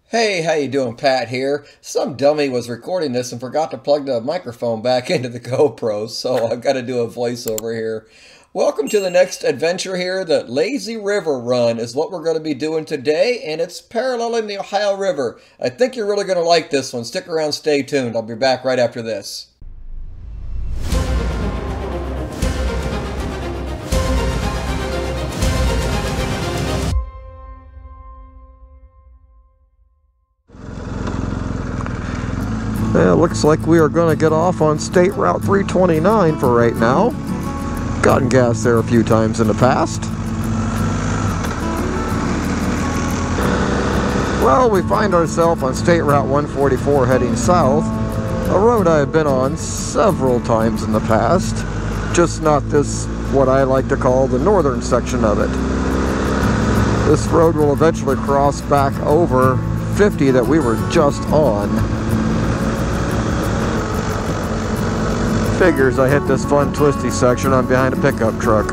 Hey, how you doing? Pat here. Some dummy was recording this and forgot to plug the microphone back into the GoPro, so I've got to do a voiceover here. Welcome to the next adventure here. The Lazy River Run is what we're going to be doing today, and it's paralleling the Ohio River. I think you're really going to like this one. Stick around, stay tuned. I'll be back right after this. It looks like we are going to get off on State Route 329 for right now. Gotten gas there a few times in the past. Well, we find ourselves on State Route 144 heading south, a road I have been on several times in the past, just not this, what I like to call the northern section of it. This road will eventually cross back over 50 that we were just on. Figures I hit this fun twisty section. I'm behind a pickup truck.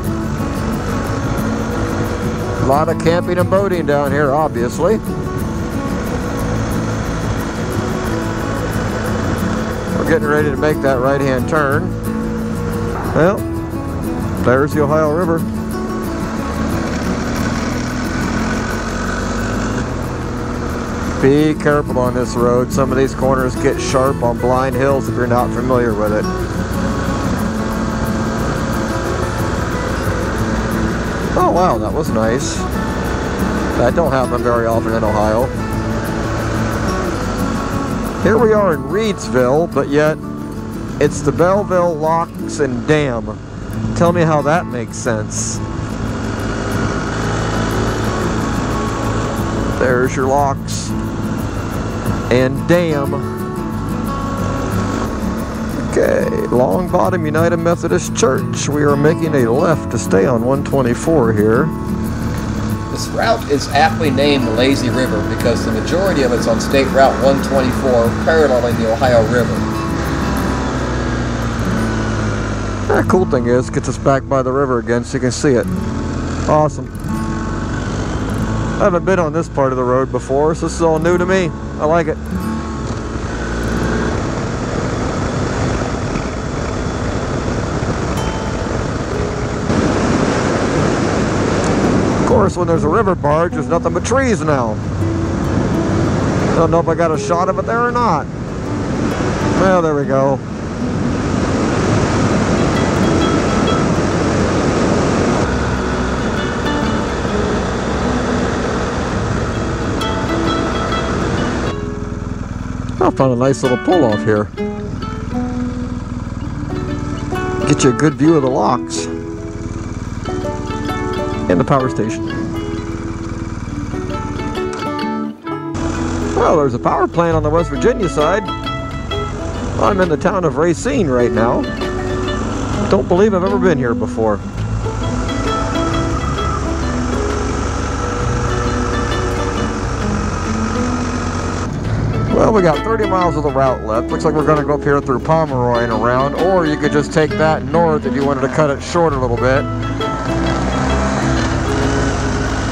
A lot of camping and boating down here, obviously. We're getting ready to make that right-hand turn. Well, there's the Ohio River. Be careful on this road. Some of these corners get sharp on blind hills if you're not familiar with it. Oh wow, that was nice. That don't happen very often in Ohio. Here we are in Reedsville, but yet it's the Belleville Locks and Dam. Tell me how that makes sense. There's your locks and dam. Okay, Long Bottom United Methodist Church. We are making a left to stay on 124 here. This route is aptly named the Lazy River because the majority of it's on State Route 124 paralleling the Ohio River. The cool thing is, it gets us back by the river again so you can see it. Awesome. I haven't been on this part of the road before, so this is all new to me. I like it. Of course, when there's a river barge, there's nothing but trees now. I don't know if I got a shot of it there or not. Well, there we go. I found a nice little pull-off here. Get you a good view of the locks and the power station. Well, there's a power plant on the West Virginia side. I'm in the town of Racine right now. Don't believe I've ever been here before. Well, we got 30 miles of the route left. Looks like we're going to go up here through Pomeroy and around, or you could just take that north if you wanted to cut it short a little bit.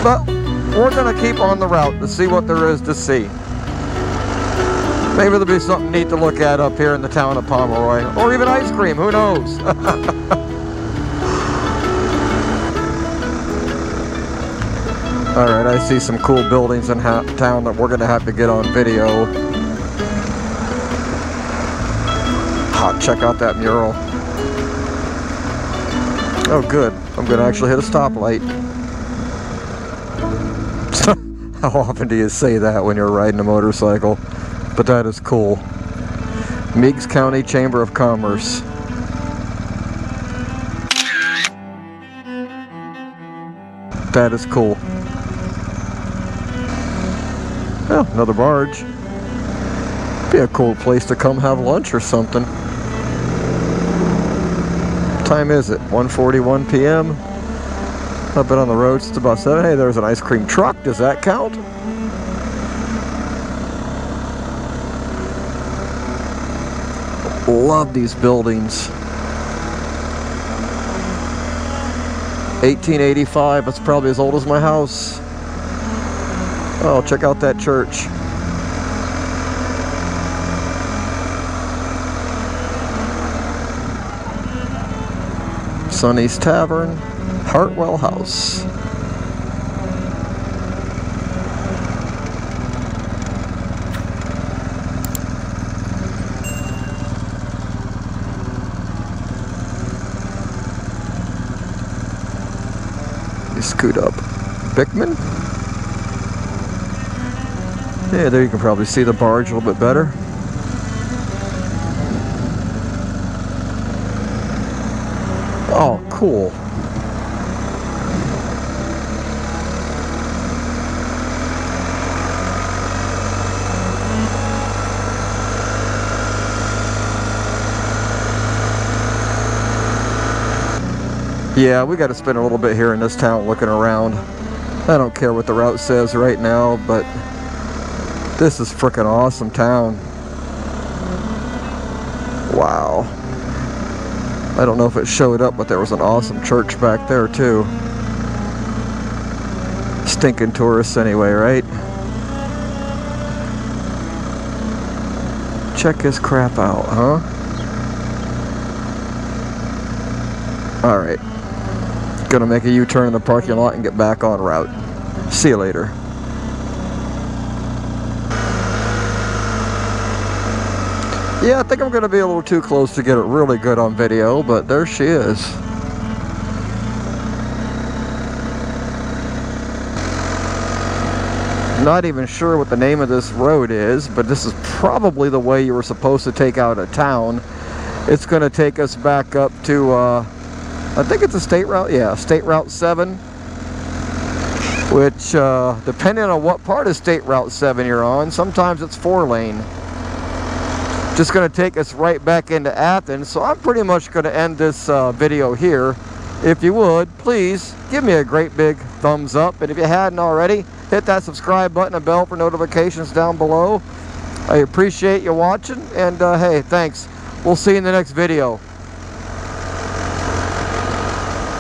But we're going to keep on the route to see what there is to see. Maybe there'll be something neat to look at up here in the town of Pomeroy, or even ice cream, who knows? Alright, I see some cool buildings in town that we're going to have to get on video. Check out that mural. Oh good, I'm going to actually hit a stoplight. How often do you say that when you're riding a motorcycle? But that is cool. Meigs County Chamber of Commerce. That is cool. Well, another barge. Be a cool place to come have lunch or something. What time is it? 1:41 p.m. I've been on the road since about 7. Hey, there's an ice cream truck. Does that count? Love these buildings. 1885. That's probably as old as my house. Oh, check out that church. Sonny's Tavern, Hartwell House. You scoot up. Bickman? Yeah, there you can probably see the barge a little bit better. Oh, cool. Yeah, we got to spend a little bit here in this town looking around. I don't care what the route says right now, but this is freaking awesome town. Wow. I don't know if it showed up, but there was an awesome church back there too. Stinking tourists anyway, right? Check his crap out, huh? Alright. Gonna make a U-turn in the parking lot and get back on route. See you later. Yeah, I think I'm going to be a little too close to get it really good on video, but there she is. Not even sure what the name of this road is, but this is probably the way you were supposed to take out of town. It's going to take us back up to, I think it's a state route, yeah, State Route 7. Which, depending on what part of State Route 7 you're on, sometimes it's 4-lane. Just going to take us right back into Athens, so I'm pretty much going to end this video here. If you would, please give me a great big thumbs up, and if you hadn't already, hit that subscribe button and bell for notifications down below. I appreciate you watching, and hey, thanks. We'll see you in the next video.